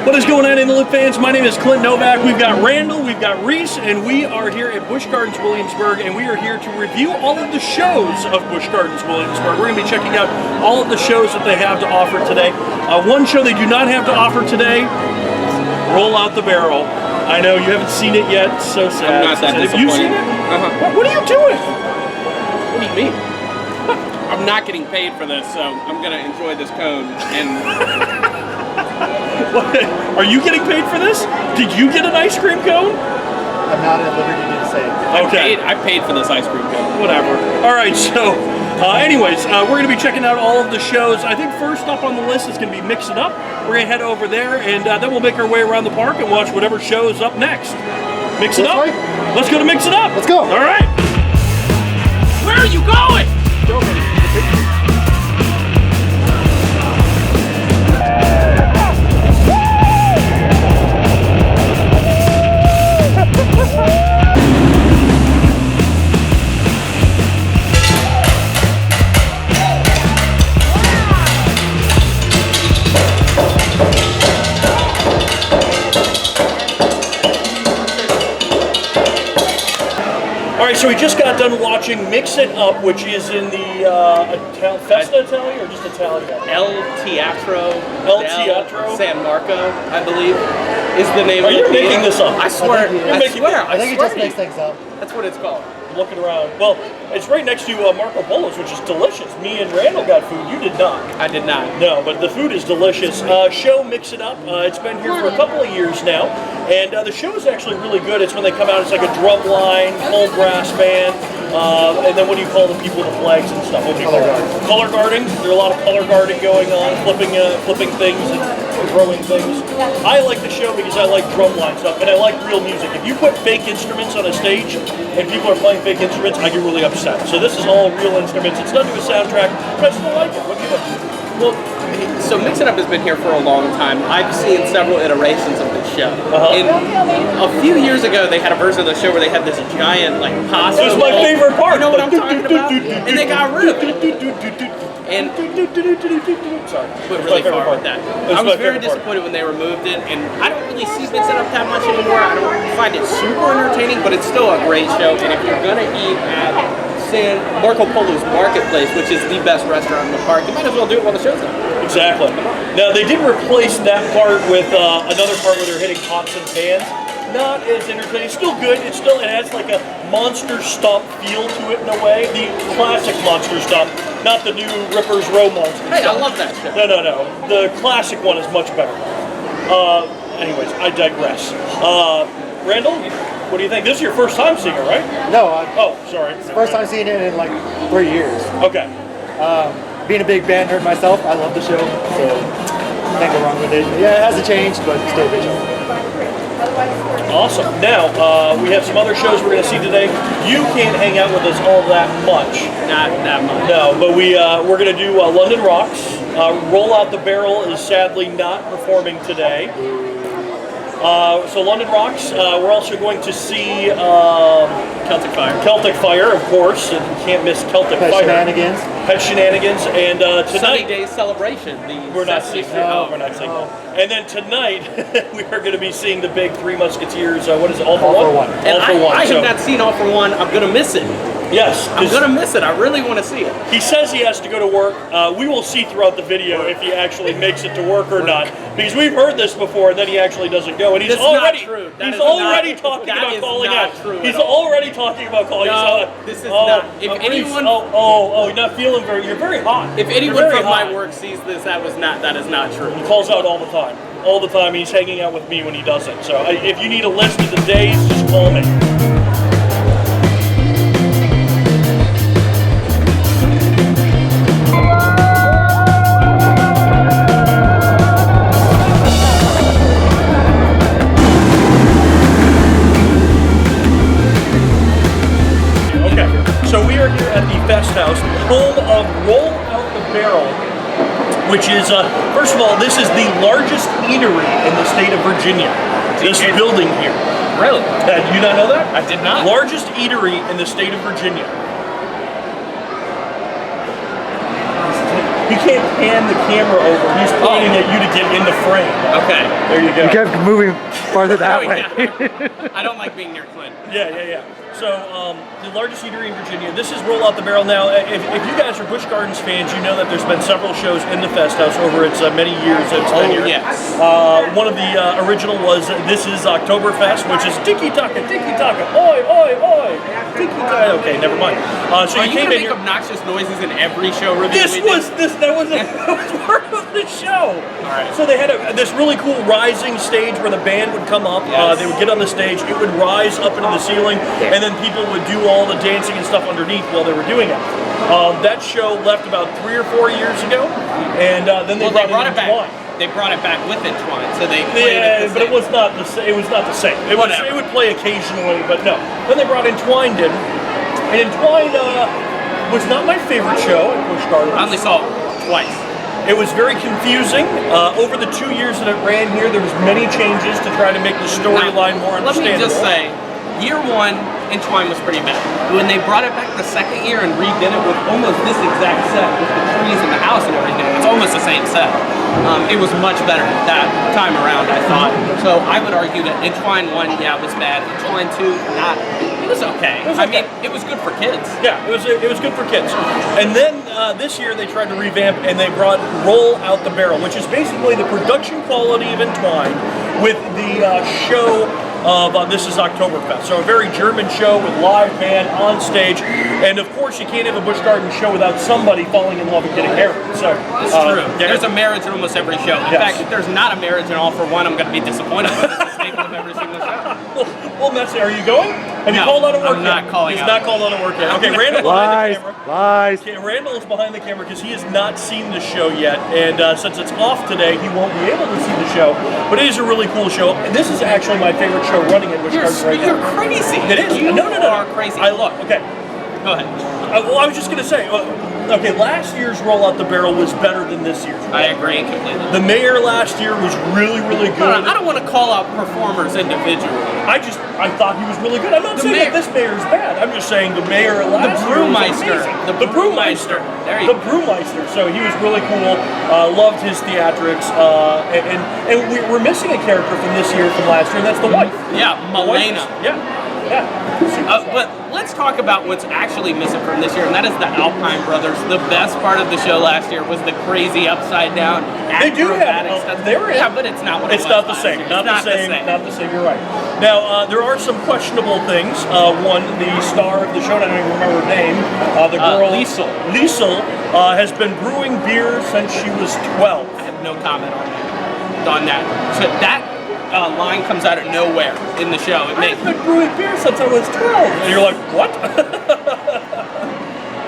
What is going on, In the Loop fans? My name is Clint Novak. We've got Randall, we've got Reese, and we are here at Busch Gardens, Williamsburg, and we are here to review all of the shows of Busch Gardens, Williamsburg. We're going to be checking out all of the shows that they have to offer today. One show they do not have to offer today, Roll Out the Barrel. I know you haven't seen it yet, so sad. I'm not that disappointed. Have you seen it? What are you doing? What do you mean? I'm not getting paid for this, so I'm going to enjoy this cone. And What? Are you getting paid for this? Did you get an ice cream cone? I'm not at liberty to say. Okay. I paid for this ice cream cone. Whatever. All right, so anyways, we're going to be checking out all of the shows. I think first up on the list is going to be Mix It Up. We're going to head over there, and then we'll make our way around the park and watch whatever shows up next. Mix It Up? Right. Let's go to Mix It Up. Let's go. All right. Where are you going? So we just got done watching Mix It Up, which is in the Festa Italia or just Italia? El Teatro. San Marco, I believe, is the name of it. Are you making this up? I swear. I think it just makes things up. That's what it's called. Looking around. Well, it's right next to Marco Polo's, which is delicious. Me and Randall got food. You did not. I did not. No, but the food is delicious. Show Mix It Up. It's been here for a couple of years now, and the show is actually really good. It's when they come out. It's like a drum line, full brass band, and then what do you call the people with the flags and stuff? What do you call it? Color guarding. There's a lot of color guarding going on, flipping things and throwing things. I like the show because I like drum line stuff, and I like real music. If you put fake instruments on a stage and people are playing fake instruments, I get really upset. So this is all real instruments. It's done to a soundtrack, but I still like it. What do you think? Well, so Mix It Up has been here for a long time. I've seen several iterations of this show. And a few years ago, they had a version of the show where they had this giant, like, pasta. This is my favorite part. You know what I'm talking about? And they got rid of it. And sorry, went really far with that. I was very disappointed when they removed it, and I don't really see Mix It Up that much anymore. I don't find it super entertaining, but it's still a great show. And if you're gonna eat at San Marco Polo's Marketplace, which is the best restaurant in the park, you might as well do it while the show's on. Exactly. Now they did replace that part with another part where they're hitting pots and pans. Not as entertaining. Still good. It has like a monster stomp feel to it in a way. The classic monster stomp, not the new Ripper's Row monster Hey, stomp. I love that show. No. The classic one is much better. Anyways, I digress. Randall, what do you think? This is your first time seeing it, right? No, Sorry. it's the first time seeing it in like 3 years. Okay. Being a big band nerd myself, I love the show, so can't go wrong with it. Yeah, it hasn't changed, but still a good show. Awesome. Now, we have some other shows we're going to see today. You can't hang out with us all that much. Not that much. No, but we're going to do London Rocks. Roll Out the Barrel is sadly not performing today. So London Rocks. We're also going to see Celtic Fire. Celtic Fire, of course. You can't miss Celtic Pet Fire. Shenanigans. Pet Shenanigans. And Sunny tonight... Day Celebration. We're not seeing that. We're not seeing that. And then tonight, we are going to be seeing the big Three Musketeers. What is it? All for One? And All for One. I have not seen All for One. I'm going to miss it. Yes. I'm going to miss it. I really want to see it. He says he has to go to work. We will see throughout the video if he actually makes it to work or not. Because we've heard this before, and then he actually doesn't go. And he's already talking about calling out. He's already talking about calling out. No, this is not. If anyone... you're not feeling you're very hot. If anyone from my work sees this, that is not true. He calls out all the time. All the time. He's hanging out with me when he does it. So if you need a list of the days, just call me. So we are here at the Fest House, home of Roll Out the Barrel, which is, first of all, this is the largest eatery in the state of Virginia. This building here. Really? Did you not know that? I did not. Largest eatery in the state of Virginia. He can't pan the camera over. He's pointing at you to get in the frame. Okay. There you go. You kept moving farther that way. Yeah. I don't like being near Clint. Yeah. So, the largest eatery in Virginia. This is Roll Out the Barrel. Now, if you guys are Busch Gardens fans, you know that there's been several shows in the Fest House over its many years that it's been here. Yes. One of the original was This is Oktoberfest, which is tiki taka, oi, oi, oi, tiki taka. Okay, never mind. So Are you came gonna in make here. obnoxious noises in every show review? That was part of the show. All right. So they had this really cool rising stage where the band would come up. Yes. They would get on the stage. It would rise up into the ceiling, and then people would do all the dancing and stuff underneath while they were doing it. That show left about 3 or 4 years ago, and then they brought it back. They brought it back with Intern, so they played it. But it was not the same. It was not the same. It would play occasionally, but no. Then they brought Intwined in, and Intwined was not my favorite show at Busch Gardens. I only saw it twice. It was very confusing. Over the 2 years that it ran here, there was many changes to try to make the storyline more understandable. Let me just say, year one, Intwine was pretty bad. When they brought it back the second year and redid it with almost this exact set, with the trees and the house and everything, it's almost the same set. It was much better that time around, I thought. So I would argue that Intwine 1, was bad. Intwine 2, not. It was okay. I mean, it was good for kids. Yeah, it was good for kids. And then this year they tried to revamp and they brought Roll Out the Barrel, which is basically the production quality of Intwine with the show of This is Oktoberfest. So a very German show with live band on stage. And of course you can't have a Busch Gardens show without somebody falling in love and getting married. So it's true. There's a marriage in almost every show. In fact, if there's not a marriage in All for One, I'm going to be disappointed. But it's a staple of every single show. Well, Messi, are you going? Have you called out of work I'm yet? not calling He's out. not called out of work yet. Okay, Randall behind the camera. Lies. Okay, Randall is behind the camera because he has not seen the show yet, and since it's off today, he won't be able to see the show. But it is a really cool show. And this is actually my favorite show running at Busch Gardens right now. You're crazy. It is. You No. are crazy. I look. Okay. Go ahead. Well, I was just gonna say. Okay, last year's Roll Out the Barrel was better than this year's. I agree completely. The mayor last year was really, really good. I don't want to call out performers individually. I thought he was really good. I'm not saying that this mayor's bad. I'm just saying the mayor last year was amazing. The Brewmeister. There you go. The Brewmeister. So he was really cool. Loved his theatrics. And we're missing a character from this year from last year, and that's the wife. Yeah, Malena. Yeah. But let's talk about what's actually missing from this year, and that is the Alpine Brothers. The best part of the show last year was the crazy upside down They do acrobatic have. stuff. They were. Yeah, but it's not what it it's was not the last same. year. Not It's the same. Not the same. You're right. Now there are some questionable things. One, the star of the show, I don't even remember her name. The girl Liesel has been brewing beer since she was 12. I have no comment on that. So that line comes out of nowhere in the show. I've been brewing beer since I was 12. And you're like, what?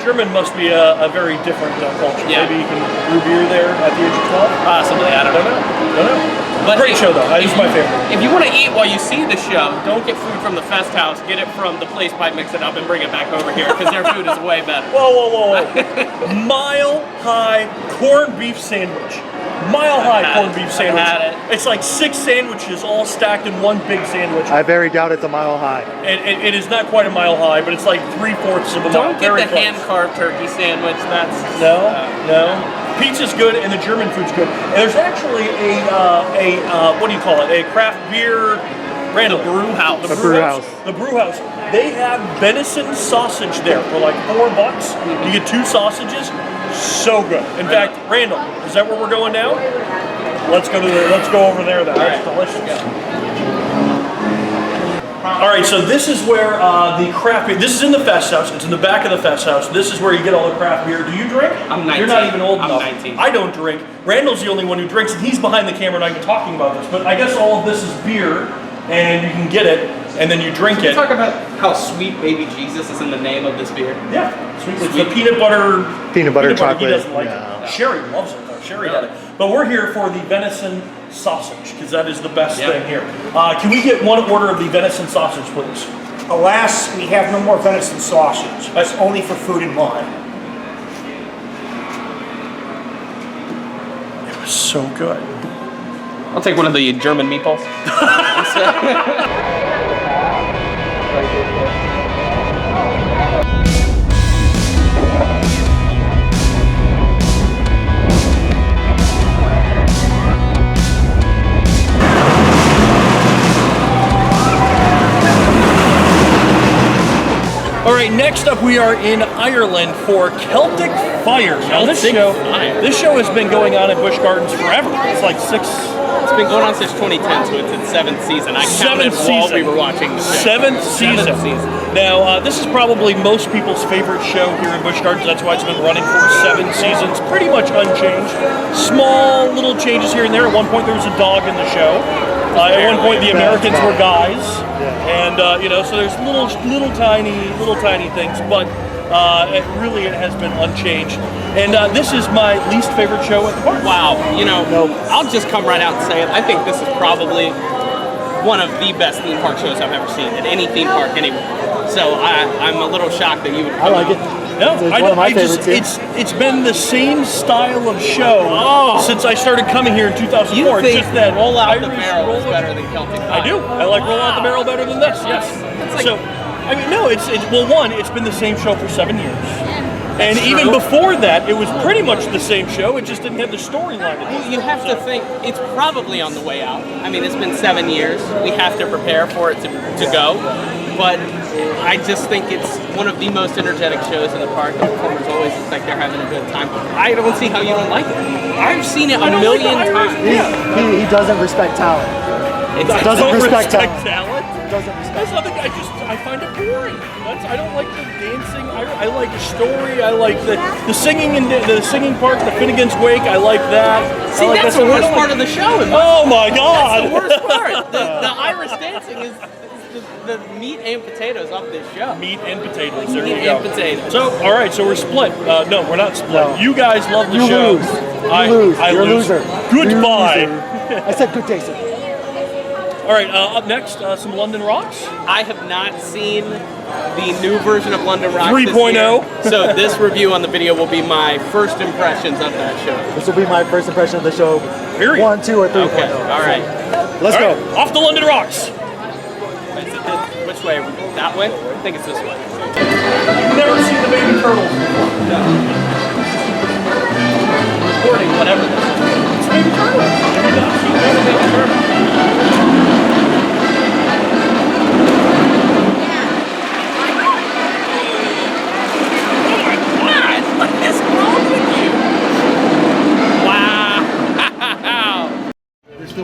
German must be a very different culture. Yeah. Maybe you can brew beer there at the age of 12? Possibly, I don't know. Don't know. But great show though, it's my favorite. If you want to eat while you see the show, don't get food from the Fest House, get it from the place by Mix It Up and bring it back over here, because their food is way better. Whoa. Mile High corned beef sandwich. Mile High corned beef sandwich. I've had it. It's like 6 sandwiches all stacked in one big sandwich. I very doubt it's a mile high. It is not quite a mile high, but it's like 3/4 of a mile. Don't get the hand-carved turkey sandwich. That's no. Pizza's good and the German food's good. And there's actually a what do you call it? A craft beer. Randall. The brew house. The brew house. The brew house. They have venison sausage there for like $4. You get 2 sausages. So good. In fact, Randall, is that where we're going now? Let's go over there then. That's delicious. All right, so this is where the craft beer. This is in the Fest House. It's in the back of the Fest House. This is where you get all the craft beer. Do you drink? I'm 19. You're not even old enough. I'm 19. I don't drink. Randall's the only one who drinks, and he's behind the camera, and I'm talking about this. But I guess all of this is beer, and you can get it, and then you drink it. Talk about how sweet baby Jesus is in the name of this beer. Yeah, sweet. It's the peanut butter chocolate. He doesn't like it. Sherry loves it though. Sherry had it. But we're here for the venison sausage because that is the best thing here. Can we get one order of the venison sausage, please? Alas, we have no more venison sausage. It's only for Food and Wine. It was so good. I'll take one of the German meatballs. next up we are in Ireland for Celtic Fire. Now this show has been going on at Busch Gardens forever. It's like It's been going on since 2010, so it's its 7th season. I counted while we were watching the show. Seventh season. Now, this is probably most people's favorite show here in Busch Gardens. That's why it's been running for 7 seasons, pretty much unchanged. Small little changes here and there. At one point, there was a dog in the show. At one point, the Americans were guys, and so there's little tiny things, but it has been unchanged. And this is my least favorite show at the park. Wow, I'll just come right out and say it. I think this is probably one of the best theme park shows I've ever seen at any theme park anywhere. So I'm a little shocked that you would. I like it. No, it's one of my favorites. It's been the same style of show since I started coming here in 2004. You think just that Roll Out the Barrel is better than Celtic Fire? I do. I like Roll Out the Barrel better than this. Yes. It's been the same show for 7 years. And even before that, it was pretty much the same show. It just didn't have the storyline. You have to think it's probably on the way out. I mean, it's been 7 years. We have to prepare for it to go. But I just think it's one of the most energetic shows in the park. The performers always look like they're having a good time. I don't see how you don't like it. I've seen it a million times. He doesn't respect talent. Doesn't respect talent. Doesn't respect. That's nothing. I find it boring. I don't like the dancing. I like the story. I like the singing and the singing part. The Finnegan's Wake. I like that. See, that's the worst part of the show. Oh my God! That's the worst part. The Irish dancing is the meat and potatoes of this show. Meat and potatoes. There meat you go. And potatoes. So, all right. So we're split. No, we're not split. No. You guys love the show. Lose. You're a lose. loser. Goodbye. I said good day, sir. All right. Up next, some London Rocks. I have not seen the new version of London Rocks 3.0. So this review on the video will be my first impressions of that show. This will be my first impression of the show. Period. 1, 2, or 3.0. Okay. All right. Let's go. Off the London Rocks. Which way? That way? I think it's this way. You've never seen the baby turtles before? No. Recording whatever this is. It's baby turtles. Have you not seen the baby turtles?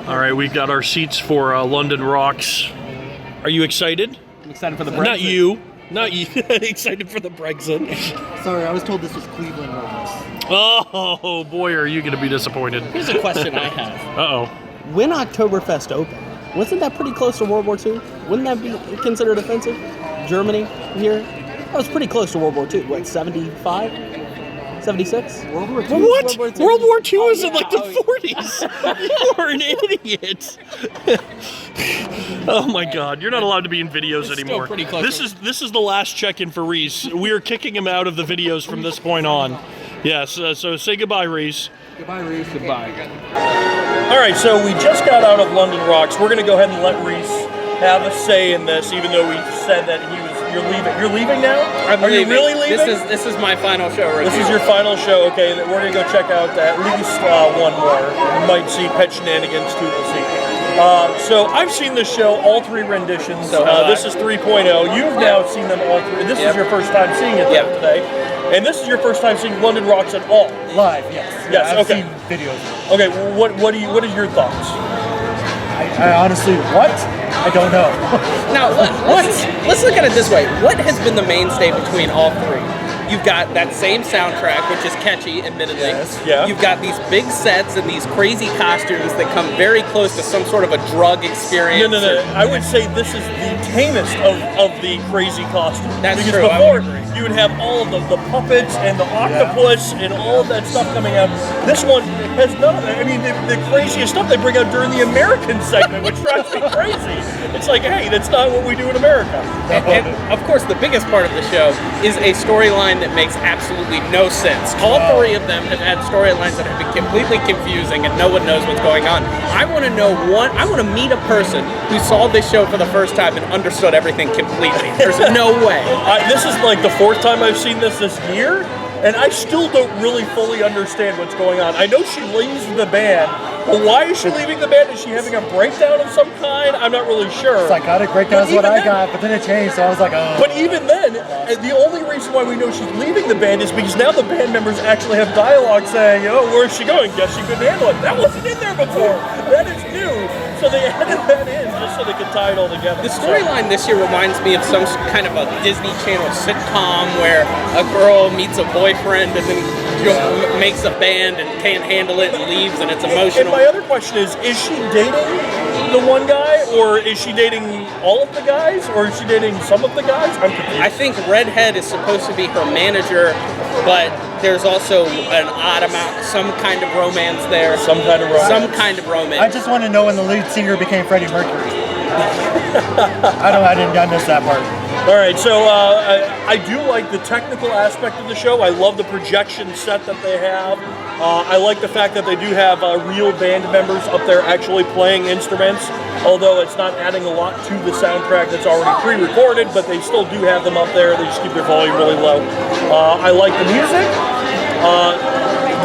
All right, we've got our seats for London Rocks. Are you excited? I'm excited for the Brexit. Not you. Excited for the Brexit. Sorry, I was told this was Cleveland Romans. Oh, boy, are you going to be disappointed. Here's a question I have. Uh-oh. When Oktoberfest opened, wasn't that pretty close to World War II? Wouldn't that be considered offensive? Germany here? That was pretty close to World War II. What, 75? 76? World War II. What? World War II was in like the 40s. You are an idiot. Oh my God! You're not allowed to be in videos anymore. Pretty close. This is the last check-in for Reese. We are kicking him out of the videos from this point on. Yes. So say goodbye, Reese. Goodbye, Reese. Goodbye. All right. So we just got out of London Rocks. We're going to go ahead and let Reese have a say in this, even though we said that you're leaving. You're leaving now? Are you really leaving? This is my final show right This is your final show, okay. We're going to go check out at least one more. You might see Pet Shenanigans too, we'll see. So I've seen this show, all 3 renditions. This is 3.0. You've now seen them all 3. This is your first time seeing it today. And this is your first time seeing London Rocks at all. Live, yes. Yes, I've okay. seen videos. Okay, what are your thoughts? I honestly, what? I don't know. Now, let's look at it this way. What has been the mainstay between all 3? You've got that same soundtrack, which is catchy, admittedly. Yes. Yeah. You've got these big sets and these crazy costumes that come very close to some sort of a drug experience. No. I would say this is the tamest of the crazy costumes. That's because true. Before, you would have all of the puppets and the octopus and all of that stuff coming out. This one has none of that. I mean, the craziest stuff they bring out during the American segment, which drives me crazy. It's like, hey, that's not what we do in America. And of course, the biggest part of the show is a storyline that makes absolutely no sense. All 3 of them have had storylines that have been completely confusing and no one knows what's going on. I want to know I want to meet a person who saw this show for the first time and understood everything completely. There's no way. This is like the 4th time I've seen this year, and I still don't really fully understand what's going on. I know she leaves the band Well, why is she leaving the band? Is she having a breakdown of some kind? I'm not really sure. Psychotic breakdown is what I got, but then it changed, so I was like, oh. But even then, the only reason why we know she's leaving the band is because now the band members actually have dialogue saying, oh, where's she going? Guess she couldn't handle it. That wasn't in there before. That is new. So they added that in just so they could tie it all together. The storyline this year reminds me of some kind of a Disney Channel sitcom where a girl meets a boyfriend and then makes a band and can't handle it and leaves, and it's emotional. And my other question is she dating the one guy, or is she dating all of the guys, or is she dating some of the guys? I'm confused. I think Redhead is supposed to be her manager, but there's also an odd amount, some kind of romance there. Some kind of romance. Some kind of romance. I just want to know when the lead singer became Freddie Mercury. I missed that part. All right, so I do like the technical aspect of the show. I love the projection set that they have. I like the fact that they do have real band members up there actually playing instruments, although it's not adding a lot to the soundtrack that's already pre-recorded, but they still do have them up there. They just keep their volume really low. I like the music.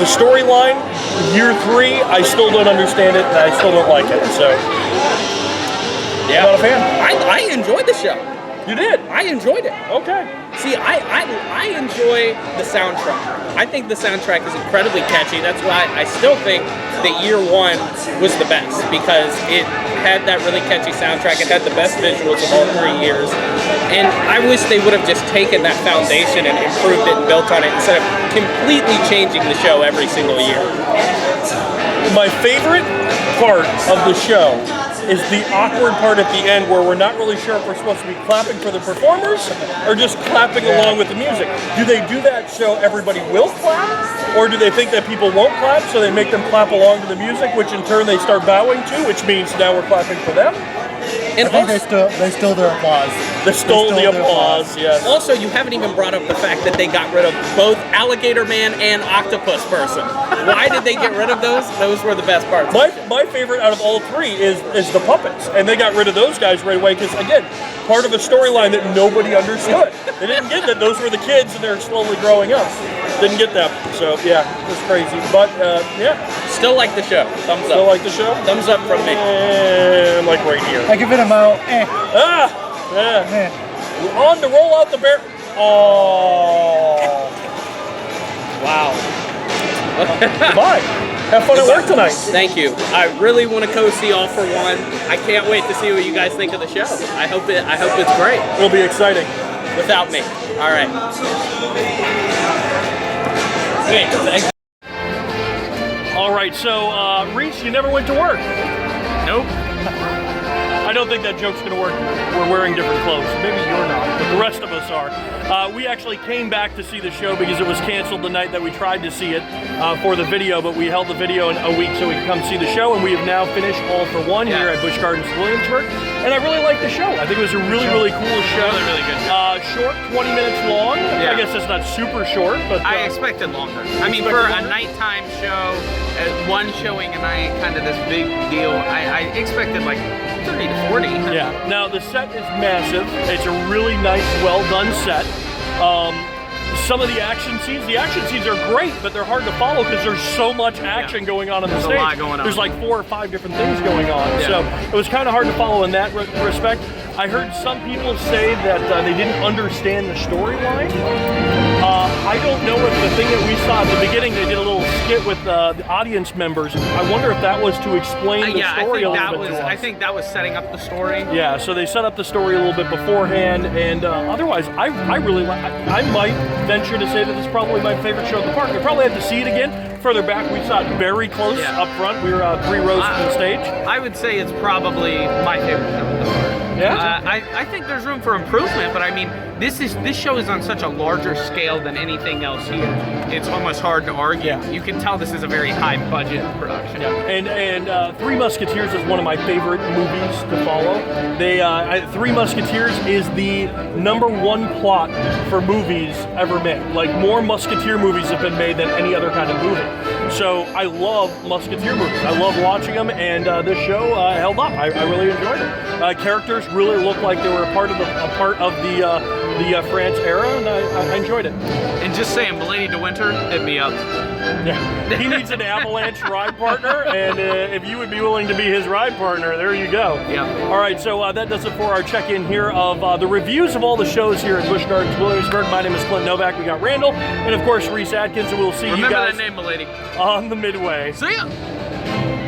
The storyline, year 3, I still don't understand it, and I still don't like it, so yeah. Not a fan. I enjoyed the show. You did? I enjoyed it. Okay. See, I enjoy the soundtrack. I think the soundtrack is incredibly catchy. That's why I still think that year 1 was the best, because it had that really catchy soundtrack. It had the best visuals of all 3 years. And I wish they would have just taken that foundation and improved it and built on it instead of completely changing the show every single year. My favorite part of the show is the awkward part at the end where we're not really sure if we're supposed to be clapping for the performers or just clapping along with the music. Do they do that so everybody will clap? Or do they think that people won't clap, so they make them clap along to the music, which in turn they start bowing to, which means now we're clapping for them? And I think they stole their applause. They stole the applause, yes. Also, you haven't even brought up the fact that they got rid of both Alligator Man and Octopus Person. Why did they get rid of those? Those were the best parts. My favorite out of all 3 is the puppets, and they got rid of those guys right away because, again, part of a storyline that nobody understood. They didn't get that those were the kids and they're slowly growing up. Didn't get that, so yeah, it was crazy. But yeah, still like the show. Thumbs up. Still like the show. Thumbs up from me. And like right here. I give it a mile. On to roll out the bear. Oh. Wow. Goodbye. Have fun at work tonight. Thank you. I really want to go see All for One. I can't wait to see what you guys think of the show. I hope it's great. It'll be exciting. Without me. All right. Okay, thanks. All right, so Reese, you never went to work. Nope. I don't think that joke's going to work. We're wearing different clothes. Maybe you're not, but the rest of us are. We actually came back to see the show because it was canceled the night that we tried to see it for the video, but we held the video in a week so we could come see the show, and we have now finished All for One here at Busch Gardens, Williamsburg. And I really liked the show. I think it was a really, really cool show. Really good. Short, 20 minutes long. Yeah. I guess it's not super short, but I expected longer. I mean, for a nighttime show, one showing a night, kind of this big deal, I expected like 30 to 40. Yeah. Now the set is massive. It's a really nice, well done set. Some of the action scenes are great, but they're hard to follow because there's so much action going on the stage. There's a lot going on. There's like 4 or 5 different things going on. Yeah. So it was kind of hard to follow in that respect. I heard some people say that they didn't understand the storyline. I don't know if the thing that we saw at the beginning, they did a little skit with the audience members. I wonder if that was to explain the story a little bit to us. I think that was setting up the story. Yeah, so they set up the story a little bit beforehand, and otherwise, I really like. I might venture to say that it's probably my favorite show at the park. I probably have to see it again. Further back, we saw it very close up front. We were 3 rows from the stage. I would say it's probably my favorite show at the park. Yeah. I think there's room for improvement, but I mean, this show is on such a larger scale than anything else here. It's almost hard to argue. Yeah. You can tell this is a very high budget production. Yeah. And Three Musketeers is one of my favorite movies to follow. Three Musketeers is the #1 plot for movies ever made. Like, more Musketeer movies have been made than any other kind of movie. So I love Musketeer movies. I love watching them, and this show held up. I really enjoyed it. Characters really looked like they were a part of the the France era, and I enjoyed it. And just saying, Milady DeWinter, hit me up. Yeah, he needs an Avalanche ride partner, and if you would be willing to be his ride partner, there you go. Yeah. All right, so that does it for our check-in here of the reviews of all the shows here at Busch Gardens, Williamsburg. My name is Clint Novak. We got Randall, and of course Reese Atkins, and we'll see you guys Remember that name, Milady. on the Midway. See ya!